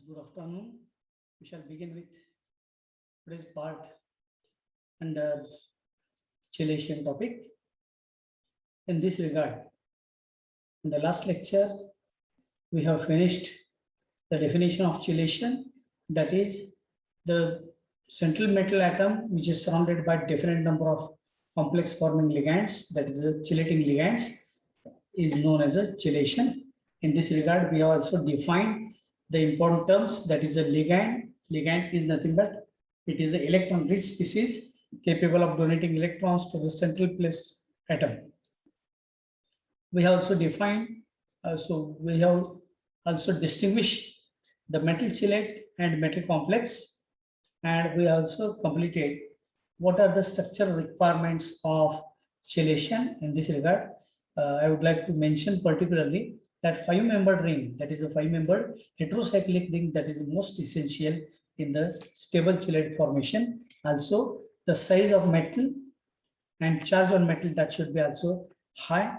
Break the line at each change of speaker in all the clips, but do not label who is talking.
Good afternoon. We shall begin with today's part under chelation topic. In this regard, in the last lecture, we have finished the definition of chelation, that is the central metal atom which is surrounded by different number of complex forming ligands, that is the chelating ligands, is known as a chelation. In this regard, we have also defined the important terms, that is a ligand. Ligand is nothing but it is an electron-rich species capable of donating electrons to the central place atom. We have also defined, we have also distinguished the metal chelate and metal complex, and we also completed what are the structural requirements of chelation. In this regard, I would like to mention particularly that 5-membered ring, that is a 5-membered heterocyclic ring, that is most essential in the stable chelate formation. Also, the size of metal and charge on metal, that should be also high.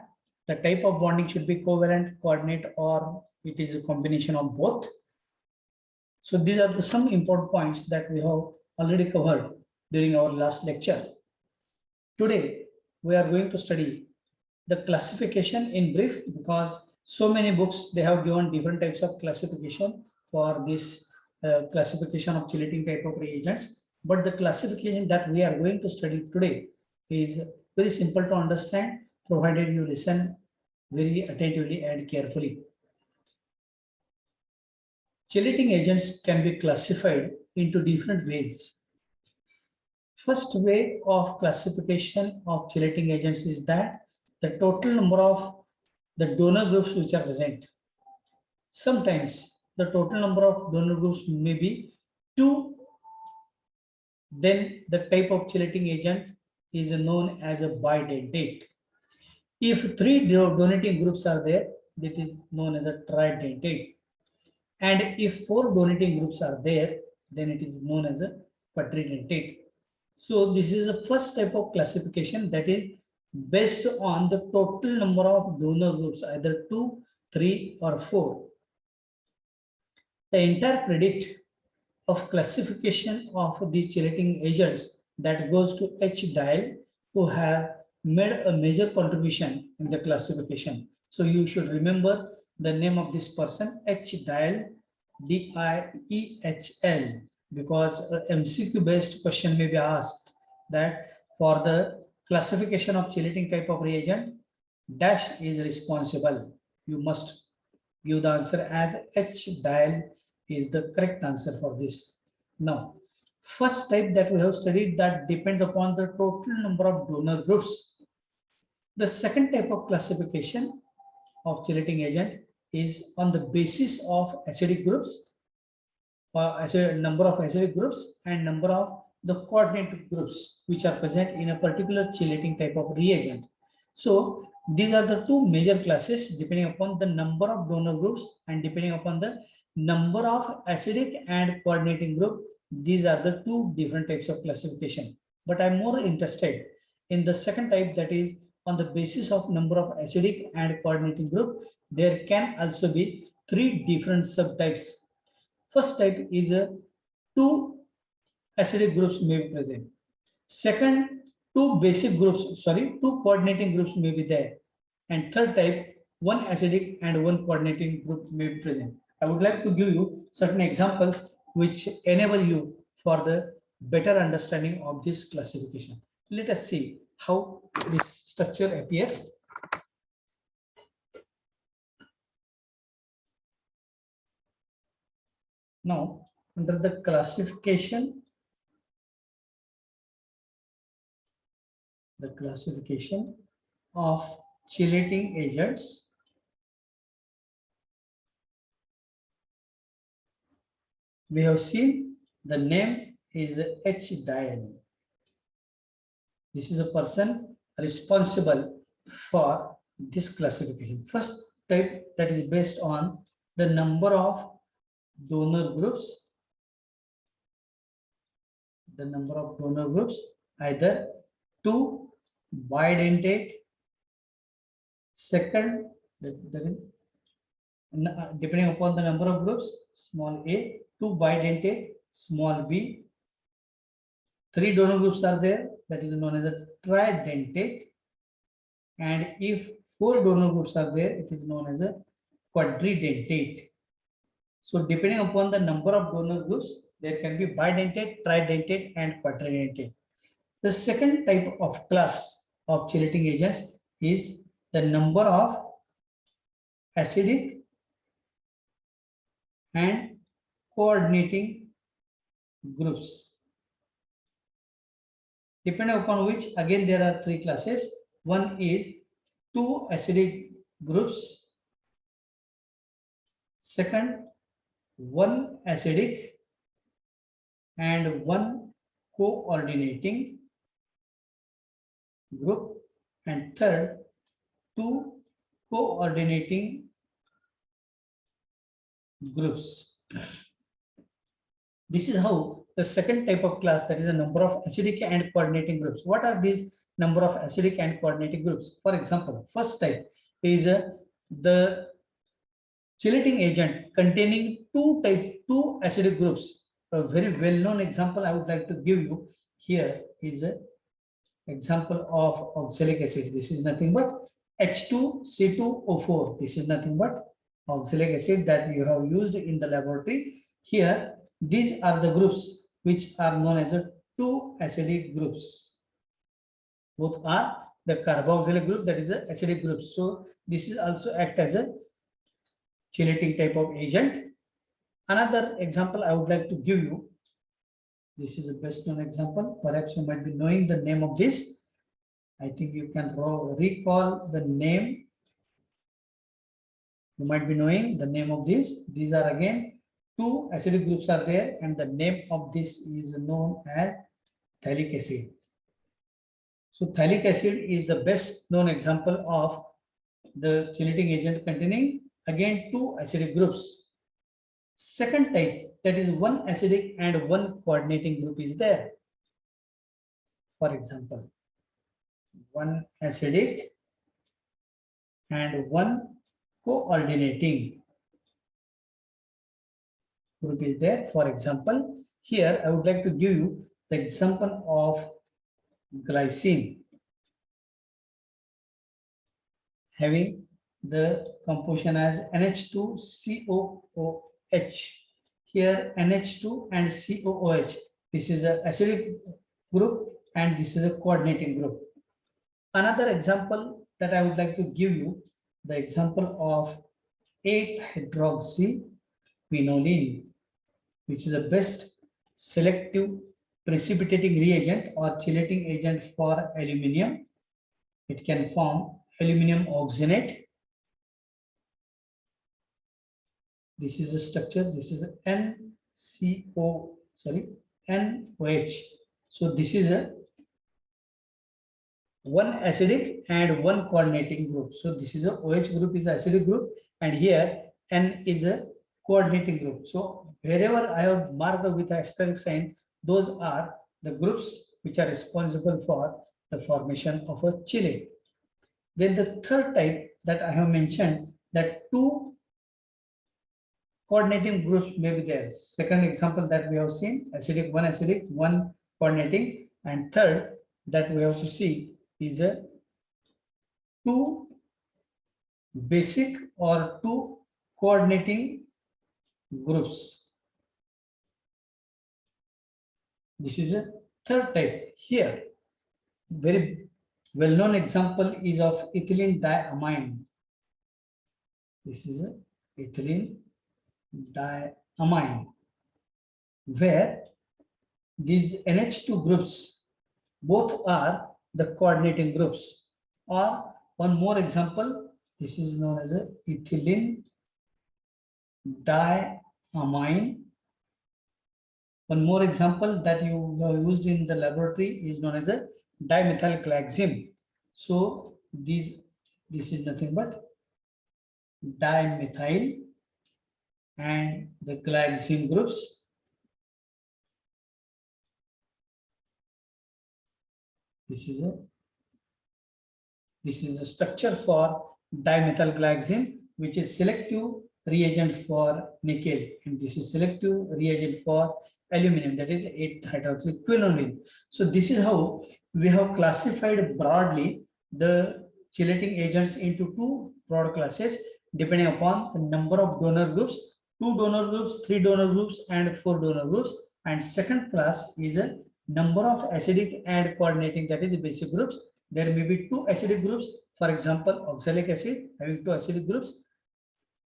The type of bonding should be covalent, coordinate, or it is a combination of both. So these are some important points that we have already covered during our last lecture. Today, we are going to study the classification in brief, because so many books, they have given different types of classification for this classification of chelating type of reagents. But the classification that we are going to study today is very simple to understand, provided you listen very attentively and carefully. Chelating agents can be classified into different ways. First way of classification of chelating agents is that the total number of the donor groups which are present. Sometimes the total number of donor groups may be 2. Then the type of chelating agent is known as a bidentate. If 3 donating groups are there, that is known as a tridentate. And if 4 donating groups are there, then it is known as a quadridentate. So this is the first type of classification, that is based on the total number of donor groups, either 2, 3, or 4. The entire credit of classification of the chelating agents that goes to H. Dial, who have made a major contribution in the classification. So you should remember the name of this person, H. Dial, D-I-E-H-L, because MCQ based question may be asked that for the classification of chelating type of reagent, dash is responsible. You must give the answer as H. Dial is the correct answer for this. Now, first type that we have studied, that depends upon the total number of donor groups. The second type of classification of chelating agent is on the basis of acidic groups, number of acidic groups and number of the coordinate groups which are present in a particular chelating type of reagent. So these are the two major classes depending upon the number of donor groups and depending upon the number of acidic and coordinating group. These are the two different types of classification. But I'm more interested in the second type, that is on the basis of number of acidic and coordinating group. There can also be 3 different subtypes. First type is 2 acidic groups may be present. Second, 2 coordinating groups may be there. And third type, 1 acidic and 1 coordinating group may be present. I would like to give you certain examples which enable you for the better understanding of this classification. Let us see how this structure appears. Now, under the classification of chelating agents, we have seen the name is H. Dial. This is a person responsible for this classification. First type, that is based on the number of donor groups. The number of donor groups, either 2 bidentate. Second, depending upon the number of groups, small a, 2 bidentate, small b, 3 donor groups are there, that is known as a tridentate, and if 4 donor groups are there, it is known as a quadridentate. So depending upon the number of donor groups, there can be bidentate, tridentate, and quadridentate. The second type of class of chelating agents is the number of acidic and coordinating groups, depending upon which again there are 3 classes. One is 2 acidic groups, second 1 acidic and 1 coordinating group, and third 2 coordinating groups. This is how the second type of class, that is the number of acidic and coordinating groups. What are these number of acidic and coordinating groups? For example, first type is the chelating agent containing two acidic groups. A very well-known example I would like to give you here is an example of oxalic acid. This is nothing but H2C2O4. This is nothing but oxalic acid that you have used in the laboratory. Here, these are the groups which are known as a 2 acidic groups. Both are the carboxylic group, that is the acidic group. So this is also act as a chelating type of agent. Another example I would like to give you. This is the best known example. Perhaps you might be knowing the name of this. I think you can recall the name. You might be knowing the name of this. These are again 2 acidic groups are there, and the name of this is known as phthalic acid. So phthalic acid is the best known example of the chelating agent containing again 2 acidic groups. Second type, that is 1 acidic and 1 coordinating group is there. For example, 1 acidic and 1 coordinating group is there. For example, here I would like to give you the example of glycine having the composition as NH2COOH. Here NH2 and COOH. This is an acidic group and this is a coordinating group. Another example that I would like to give you, the example of 8-hydroxyphenolene, which is the best selective precipitating reagent or chelating agent for aluminum. It can form aluminum oxygenate. This is a structure. This is NOH. So this is a 1 acidic and 1 coordinating group. So this is a OH group is an acidic group, and here N is a coordinating group. So wherever I have marked with a asterisk sign, those are the groups which are responsible for the formation of a chelate. Then the third type that I have mentioned, that 2 coordinating groups may be there. Second example that we have seen, acidic, 1 acidic, 1 coordinating, and third that we have to see is a 2 basic or 2 coordinating groups. This is a third type. Here, very well-known example is of ethylene diamine. This is a ethylene diamine, where these NH2 groups both are the coordinating groups. Or one more example, this is known as a ethylene diamine. One more example that you have used in the laboratory is known as a dimethylglycine. So this is nothing but dimethyl and the glycine groups. This is a structure for dimethylglycine, which is selective reagent for nickel, and this is selective reagent for aluminum, that is 8-hydroxyquinoline. So this is how we have classified broadly the chelating agents into two broad classes depending upon the number of donor groups, 2 donor groups, 3 donor groups, and 4 donor groups. And second class is a number of acidic and coordinating, that is the basic groups. There may be 2 acidic groups, for example, oxalic acid having 2 acidic groups,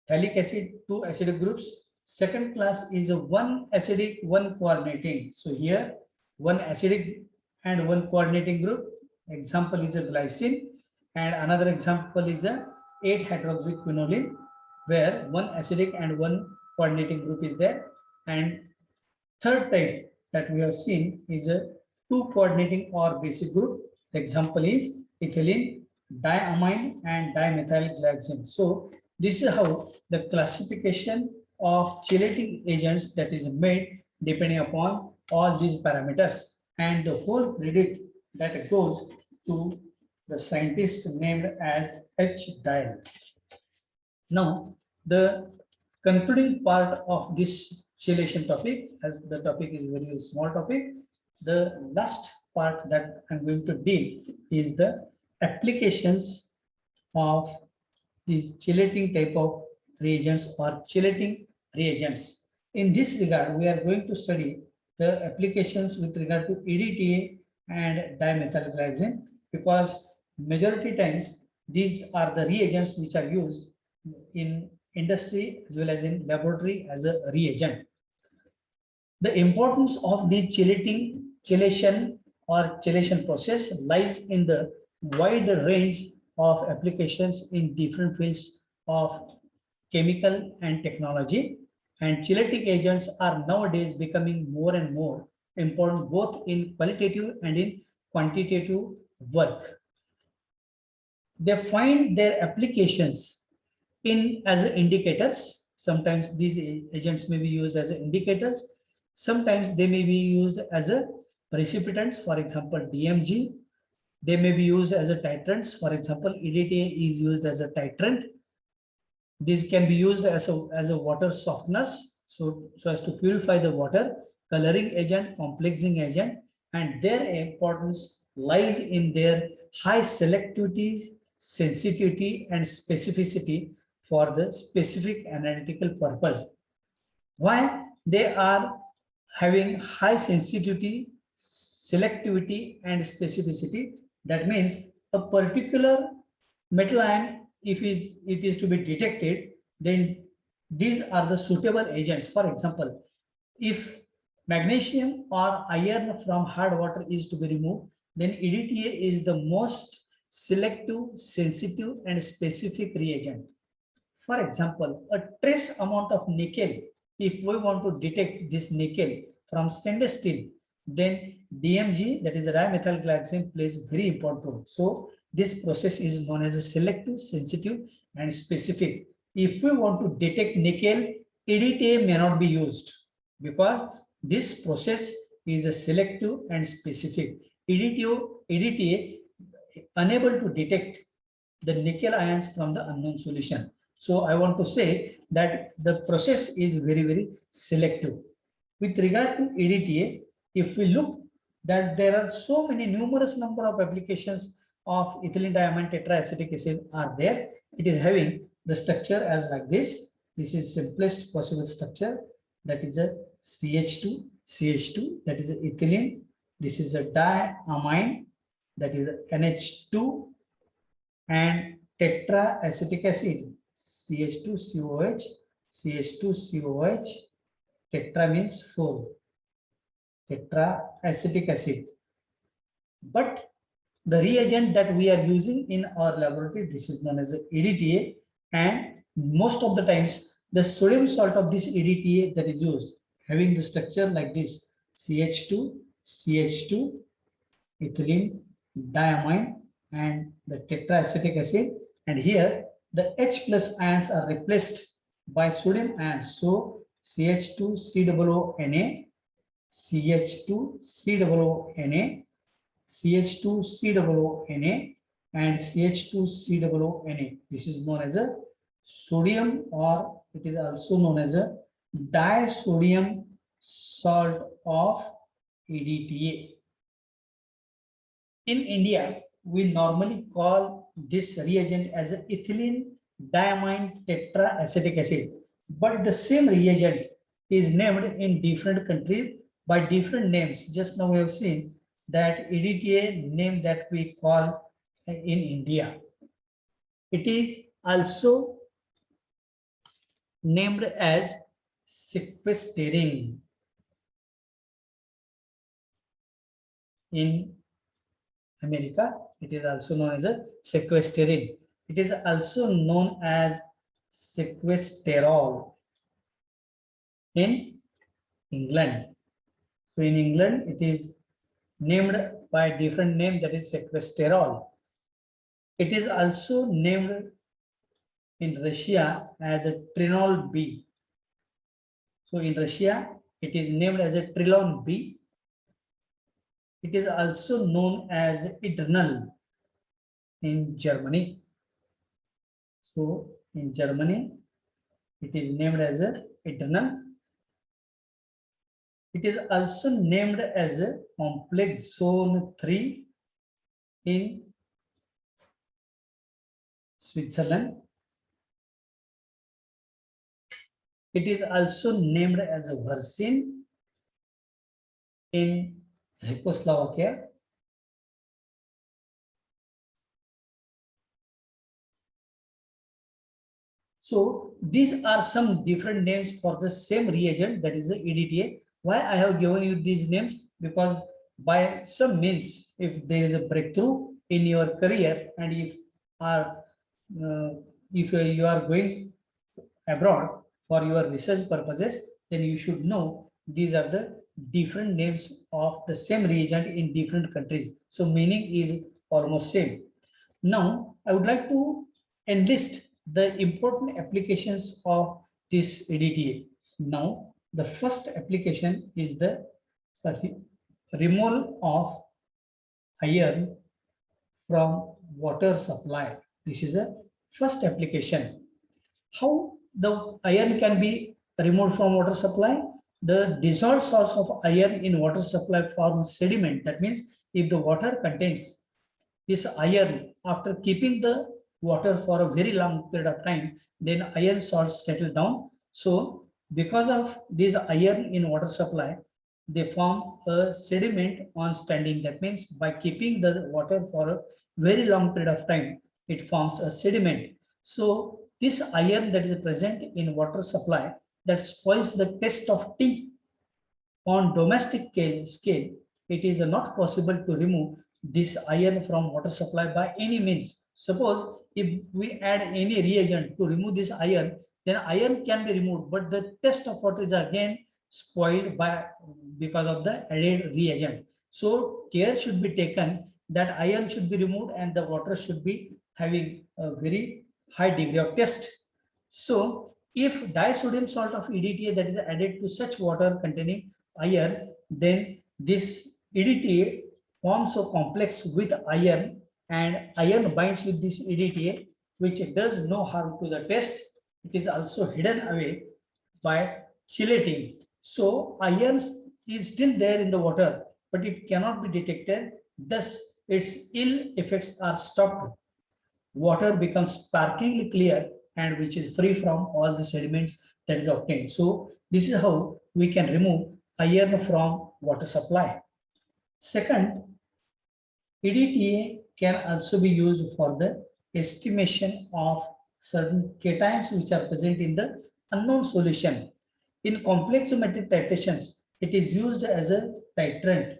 phthalic acid 2 acidic groups. Second class is a 1 acidic, 1 coordinating. So here 1 acidic and 1 coordinating group. Example is a glycine, and another example is a 8-hydroxyquinoline, where 1 acidic and 1 coordinating group is there. And third type that we have seen is a 2 coordinating or basic group. The example is ethylene, diamine, and dimethylglycine. So this is how the classification of chelating agents that is made depending upon all these parameters, and the whole credit that goes to the scientist named as H. Dial. Now, the concluding part of this chelation topic, as the topic is very, very small topic, the last part that I'm going to deal is the applications of these chelating type of reagents or chelating reagents. In this regard, we are going to study the applications with regard to EDTA and dimethylglycine, because majority times these are the reagents which are used in industry as well as in laboratory as a reagent. The importance of the chelation or chelation process lies in the wide range of applications in different fields of chemical and technology, and chelating agents are nowadays becoming more and more important both in qualitative and in quantitative work. They find their applications in as indicators. Sometimes these agents may be used as indicators. Sometimes they may be used as a precipitants, for example, DMG. They may be used as a titrants. For example, EDTA is used as a titrant. These can be used as a water softeners, so as to purify the water, coloring agent, complexing agent, and their importance lies in their high selectivity, sensitivity, and specificity for the specific analytical purpose. Why they are having high sensitivity, selectivity, and specificity? That means a particular metal ion, if it is to be detected, then these are the suitable agents. For example, if magnesium or iron from hard water is to be removed, then EDTA is the most selective, sensitive, and specific reagent. For example, a trace amount of nickel, if we want to detect this nickel from stainless steel, then DMG, that is a dimethylglycine, plays very important role. So this process is known as a selective, sensitive, and specific. If we want to detect nickel, EDTA may not be used because this process is a selective and specific. EDTA unable to detect the nickel ions from the unknown solution. So I want to say that the process is very, very selective. With regard to EDTA, if we look that there are so many numerous number of applications of ethylene diamine tetraacetic acid are there. It is having the structure as like this. This is simplest possible structure. That is a CH2, that is a ethylene. This is a diamine, that is a NH2, and tetraacetic acid, CH2COH, CH2COH, tetra means 4, tetraacetic acid. But the reagent that we are using in our laboratory, this is known as EDTA, and most of the times the sodium salt of this EDTA that is used having the structure like this: CH2, CH2, ethylene, diamine, and the tetraacetic acid. And here the H plus ions are replaced by sodium ions. So CH2COONA, CH2COONA, CH2COONA, and CH2COONA. This is known as a sodium or it is also known as a disodium salt of EDTA. In India, we normally call this reagent as ethylene diamine tetraacetic acid, but the same reagent is named in different countries by different names. Just now we have seen that EDTA name that we call in India. It is also named as sequestering in America. It is also known as a sequestering. It is also known as sequesterol in England. So in England, it is named by a different name, that is sequesterol. It is also named in Russia as a Trinol B. So in Russia, it is named as a Trilon B. It is also known as Idernal in Germany. So in Germany, it is named as a Idernal. It is also named as a complex zone 3 in Switzerland. It is also named as a Versin in Czechoslovakia. So these are some different names for the same reagent, that is the EDTA. Why I have given you these names? Because by some means, if there is a breakthrough in your career, and if you are going abroad for your research purposes, then you should know these are the different names of the same reagent in different countries. So meaning is almost same. Now I would like to enlist the important applications of this EDTA. Now the first application is the removal of iron from water supply. This is the first application. How the iron can be removed from water supply? The dissolved source of iron in water supply forms sediment. That means if the water contains this iron, after keeping the water for a very long period of time, then iron salts settle down. So because of this iron in water supply, they form a sediment on standing. That means by keeping the water for a very long period of time, it forms a sediment. So this iron that is present in water supply, that spoils the taste of tea. On domestic scale, it is not possible to remove this iron from water supply by any means. Suppose if we add any reagent to remove this iron, then iron can be removed, but the taste of water is again spoiled because of the added reagent. So care should be taken that iron should be removed and the water should be having a very high degree of taste. So if disodium salt of EDTA that is added to such water containing iron, then this EDTA forms a complex with iron, and iron binds with this EDTA, which does no harm to the taste. It is also hidden away by chelating. So iron is still there in the water, but it cannot be detected. Thus, its ill effects are stopped. Water becomes sparklingly clear and which is free from all the sediments that is obtained. So this is how we can remove iron from water supply. Second, EDTA can also be used for the estimation of certain cations which are present in the unknown solution. In complex geometric titrations, it is used as a titrant.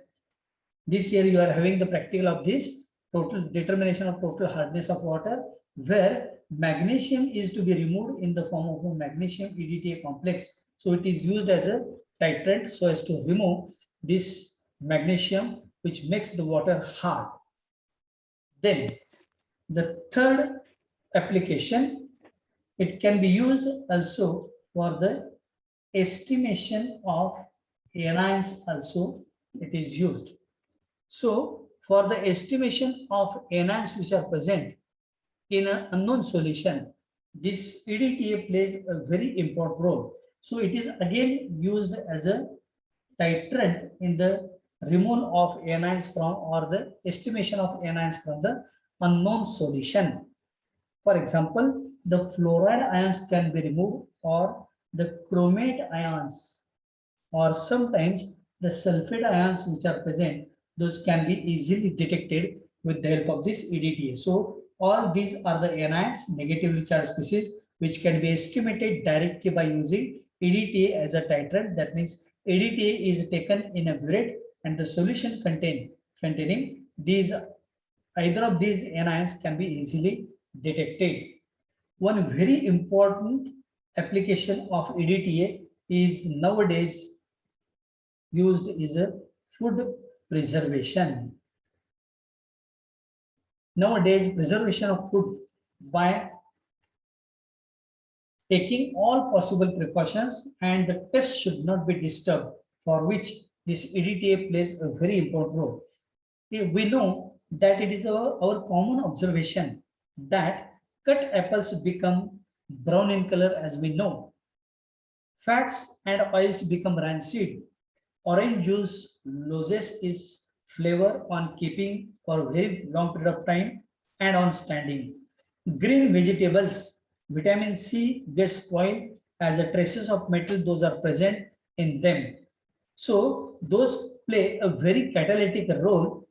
This year you are having the practical of this total determination of total hardness of water, where magnesium is to be removed in the form of a magnesium EDTA complex. So it is used as a titrant so as to remove this magnesium which makes the water hard. Then the third application, it can be used also for the estimation of anions also it is used. So for the estimation of anions which are present in an unknown solution, this EDTA plays a very important role. So it is again used as a titrant in the removal of anions from or the estimation of anions from the unknown solution. For example, the fluoride ions can be removed or the chromate ions or sometimes the sulfate ions which are present, those can be easily detected with the help of this EDTA. So all these are the anions, negatively charged species, which can be estimated directly by using EDTA as a titrant. That means EDTA is taken in a burette and the solution containing these, either of these anions can be easily detected. One very important application of EDTA is nowadays used is a food preservation. Nowadays, preservation of food by taking all possible precautions, and the test should not be disturbed, for which this EDTA plays a very important role. We know that it is our common observation that cut apples become brown in color, as we know. Fats and oils become rancid. Orange juice loses its flavor on keeping for a very long period of time and on standing. Green vegetables, vitamin C gets spoiled as the traces of metal, those are present in them. So those play a very catalytic role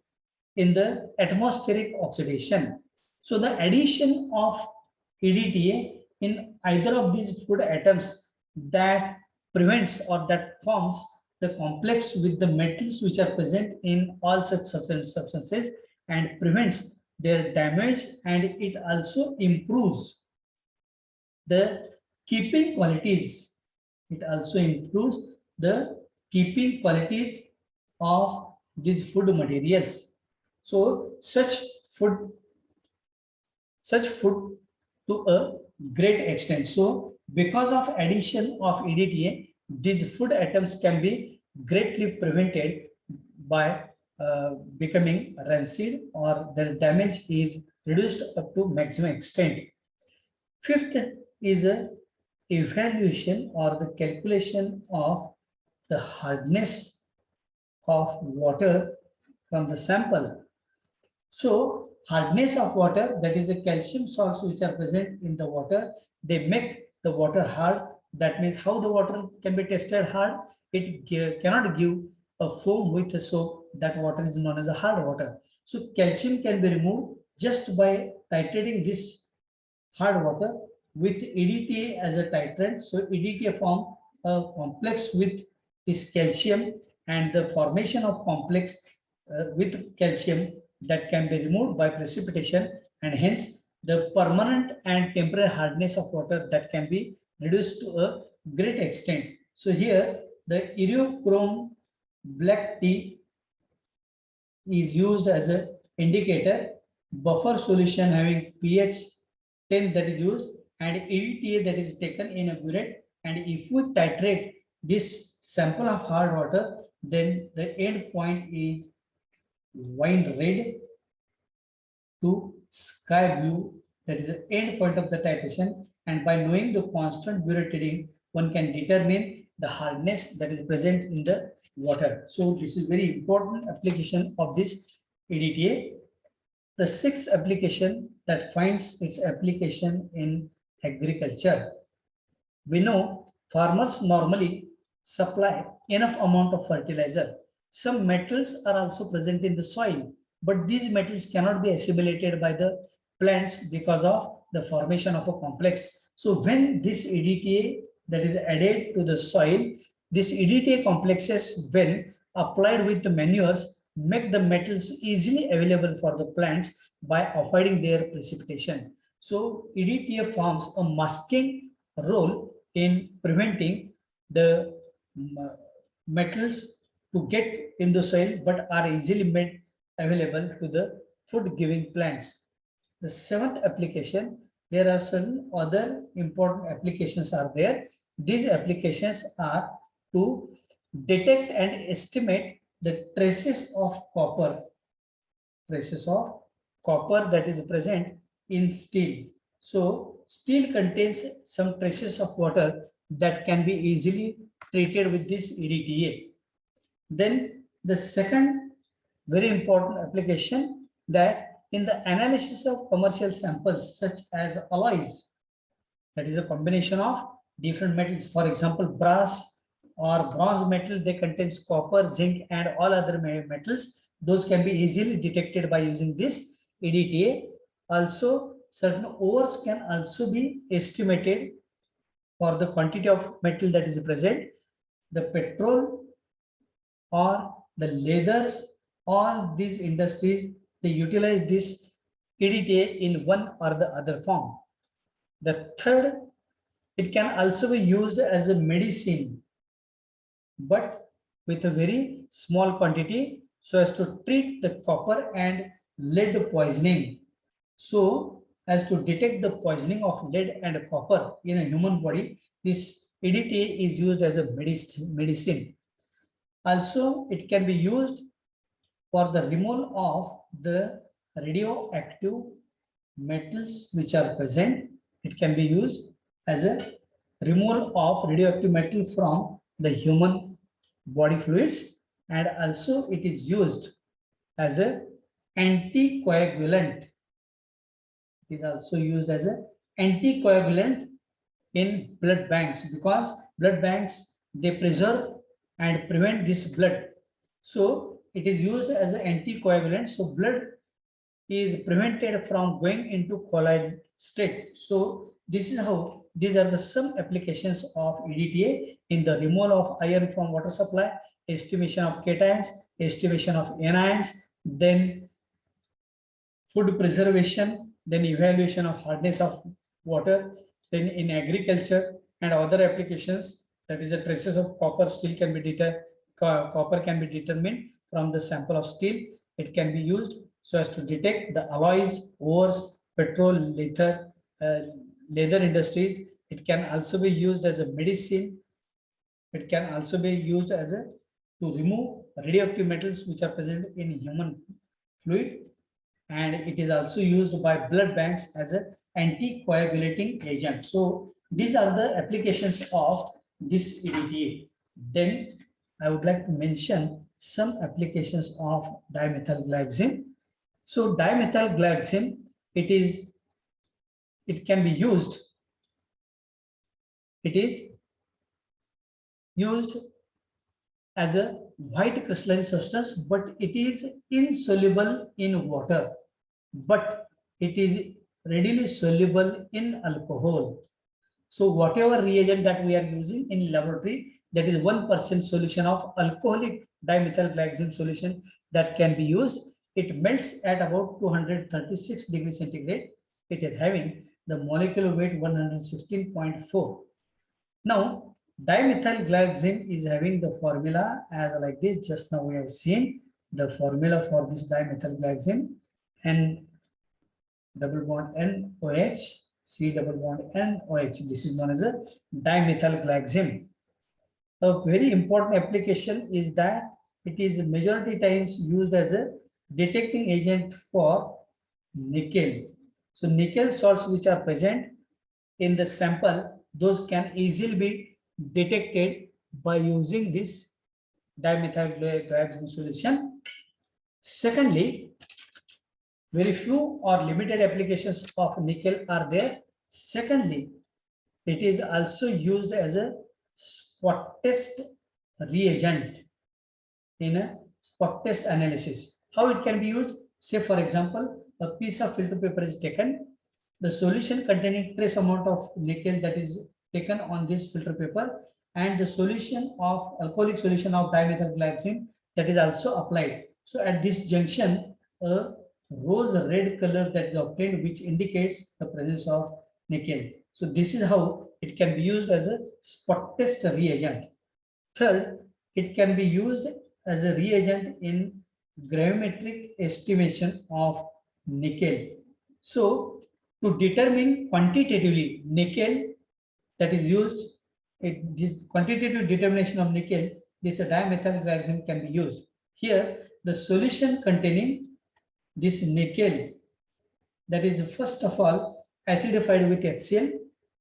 in the atmospheric oxidation. So the addition of EDTA in either of these food atoms that prevents or that forms the complex with the metals which are present in all such substances and prevents their damage, and it also improves the keeping qualities. It also improves the keeping qualities of these food materials. So food such food to a great extent. So because of addition of EDTA, these food atoms can be greatly prevented by becoming rancid, or their damage is reduced up to maximum extent. Fifth is a evaluation or the calculation of the hardness of water from the sample. So hardness of water, that is the calcium salts which are present in the water, they make the water hard. That means how the water can be tested hard? It cannot give a foam with a soap. That water is known as a hard water. So calcium can be removed just by titrating this hard water with EDTA as a titrant. So EDTA form a complex with this calcium, and the formation of complex with calcium that can be removed by precipitation, and hence the permanent and temporary hardness of water that can be reduced to a great extent. So here the Eriochrome black tea is used as an indicator. Buffer solution having pH 10 that is used, and EDTA that is taken in a burette, and if we titrate this sample of hard water, then the end point is wine red to sky blue. That is the end point of the titration, and by knowing the constant burette reading, one can determine the hardness that is present in the water. So this is very important application of this EDTA. The sixth application that finds its application in agriculture. We know farmers normally supply enough amount of fertilizer. Some metals are also present in the soil, but these metals cannot be assimilated by the plants because of the formation of a complex. So when this EDTA that is added to the soil, this EDTA complexes, when applied with the manures, make the metals easily available for the plants by avoiding their precipitation. So EDTA forms a masking role in preventing the metals to get in the soil, but are easily made available to the food giving plants. The seventh application, there are certain other important applications are there. These applications are to detect and estimate the traces of copper that is present in steel. So steel contains some traces of water that can be easily treated with this EDTA. Then the second very important application, that in the analysis of commercial samples such as alloys, that is a combination of different metals, for example brass or bronze metal, they contains copper, zinc and all other metals. Those can be easily detected by using this EDTA. Also certain ores can also be estimated for the quantity of metal that is present. The petrol or the leathers, all these industries, they utilize this EDTA in one or the other form. The third, it can also be used as a medicine, but with a very small quantity, so as to treat the copper and lead poisoning. So as to detect the poisoning of lead and copper in a human body, this EDTA is used as a medicine. Also, it can be used for the removal of the radioactive metals which are present. It can be used as a removal of radioactive metal from the human body fluids, and also it is used as a anticoagulant. It is also used as an anticoagulant in blood banks, because blood banks, they preserve and prevent this blood. So it is used as an anticoagulant. So blood is prevented from going into colloid state. So this is how, these are the some applications of EDTA in the removal of iron from water supply, estimation of cations, estimation of anions, then food preservation, then evaluation of hardness of water, then in agriculture and other applications, that is the traces of copper, steel can be copper can be determined from the sample of steel. It can be used so as to detect the alloys, ores, petrol, leather industries. It can also be used as a medicine. It can also be used as a to remove radioactive metals which are present in human fluid, and it is also used by blood banks as an anticoagulating agent. So these are the applications of this EDTA. Then I would like to mention some applications of dimethylglycine. So dimethylglycine, it can be used. It is used as a white crystalline substance, but it is insoluble in water, but it is readily soluble in alcohol. So whatever reagent that we are using in laboratory, that is 1% solution of alcoholic dimethylglycine solution that can be used. It melts at about 236 degrees centigrade. It is having the molecular weight 116.4. Now, dimethylglycine is having the formula as like this. Just now we have seen the formula for this dimethylglycine, and double bond NOH, C double bond NOH. This is known as a dimethylglycine. A very important application is that it is majority times used as a detecting agent for nickel. So nickel salts which are present in the sample, those can easily be detected by using this dimethylglycine solution. Secondly, very few or limited applications of nickel are there. Secondly, it is also used as a spot test reagent in a spot test analysis. How it can be used? Say for example, a piece of filter paper is taken, the solution containing trace amount of nickel that is taken on this filter paper, and the solution of alcoholic solution of dimethylglycine that is also applied. So at this junction, a rose red color that is obtained, which indicates the presence of nickel. So this is how it can be used as a spot test reagent. Third, it can be used as a reagent in gravimetric estimation of nickel. So to determine quantitatively nickel that is used, this quantitative determination of nickel, this dimethylglycine can be used. Here, the solution containing this nickel, that is first of all acidified with HCl.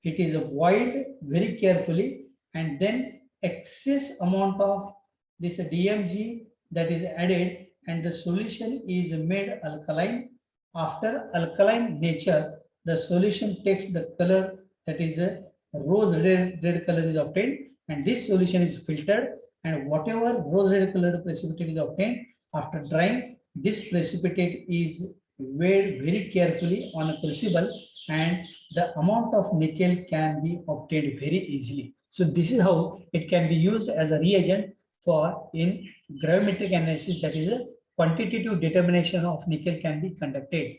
It is boiled very carefully, and then excess amount of this DMG that is added, and the solution is made alkaline. After alkaline nature, the solution takes the color that is a rose red color is obtained, and this solution is filtered, and whatever rose red colored precipitate is obtained after drying, this precipitate is weighed very carefully on a crucible, and the amount of nickel can be obtained very easily. So this is how it can be used as a reagent for in gravimetric analysis, that is a quantitative determination of nickel can be conducted.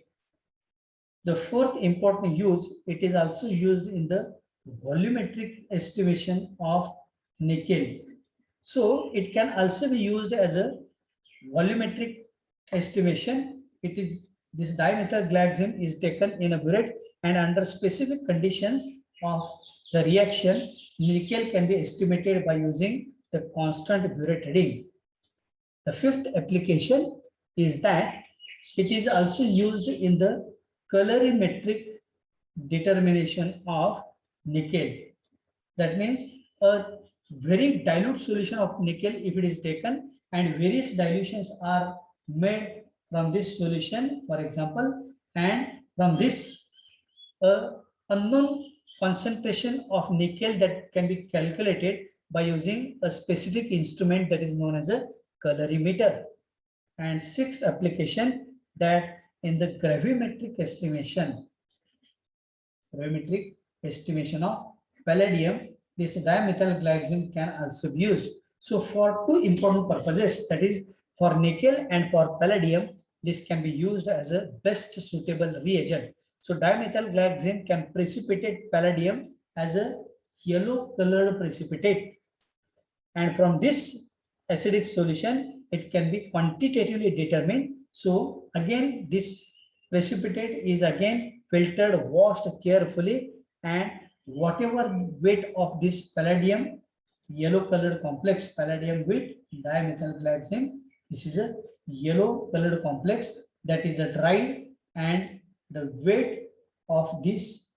The fourth important use, it is also used in the volumetric estimation of nickel. So it can also be used as a volumetric estimation. It is this dimethylglyaxime is taken in a burette, and under specific conditions of the reaction, nickel can be estimated by using the constant burette reading. The fifth application is that it is also used in the colorimetric determination of nickel. That means a very dilute solution of nickel, if it is taken, and various dilutions are made from this solution, for example, and from this unknown concentration of nickel that can be calculated by using a specific instrument that is known as a colorimeter. And sixth application, that in the gravimetric estimation of palladium, this dimethylglyaxime can also be used. So for two important purposes, that is for nickel and for palladium, this can be used as a best suitable reagent. So dimethylglyaxime can precipitate palladium as a yellow colored precipitate, and from this acidic solution, it can be quantitatively determined. So again, this precipitate is again filtered, washed carefully, and whatever weight of this palladium, yellow colored complex palladium with dimethylglyaxime, this is a yellow colored complex that is a dried, and the weight of this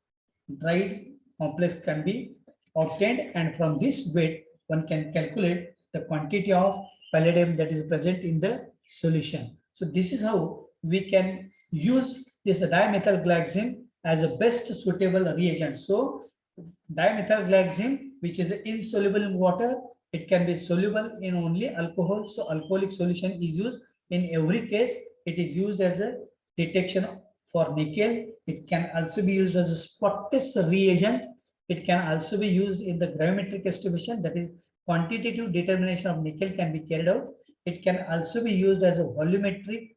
dried complex can be obtained, and from this weight one can calculate the quantity of palladium that is present in the solution. So this is how we can use this dimethylglyaxime as a best suitable reagent. So dimethylglyaxime, which is insoluble in water, it can be soluble in only alcohol. So alcoholic solution is used in every case. It is used as a detection for nickel. It can also be used as a spot test reagent. It can also be used in the gravimetric estimation, that is quantitative determination of nickel can be carried out. It can also be used as a volumetric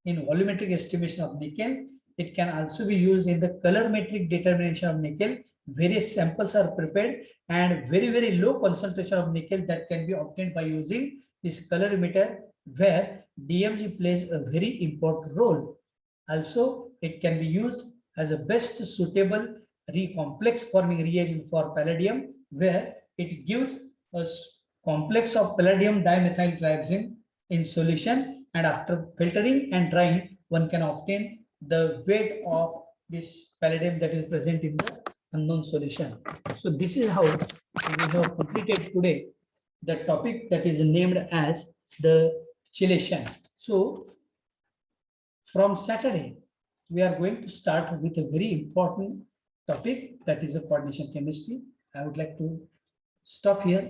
estimation of nickel. It can also be used in the colorimetric determination of nickel. Various samples are prepared, and very, very low concentration of nickel that can be obtained by using this colorimeter, where DMG plays a very important role. Also, it can be used as a best suitable complex forming reagent for palladium, where it gives a complex of palladium dimethylglyaxime in solution, and after filtering and drying, one can obtain the weight of this palladium that is present in the unknown solution. So this is how we have completed today the topic that is named as the chelation. So from Saturday, we are going to start with a very important topic, that is a coordination chemistry. I would like to stop here.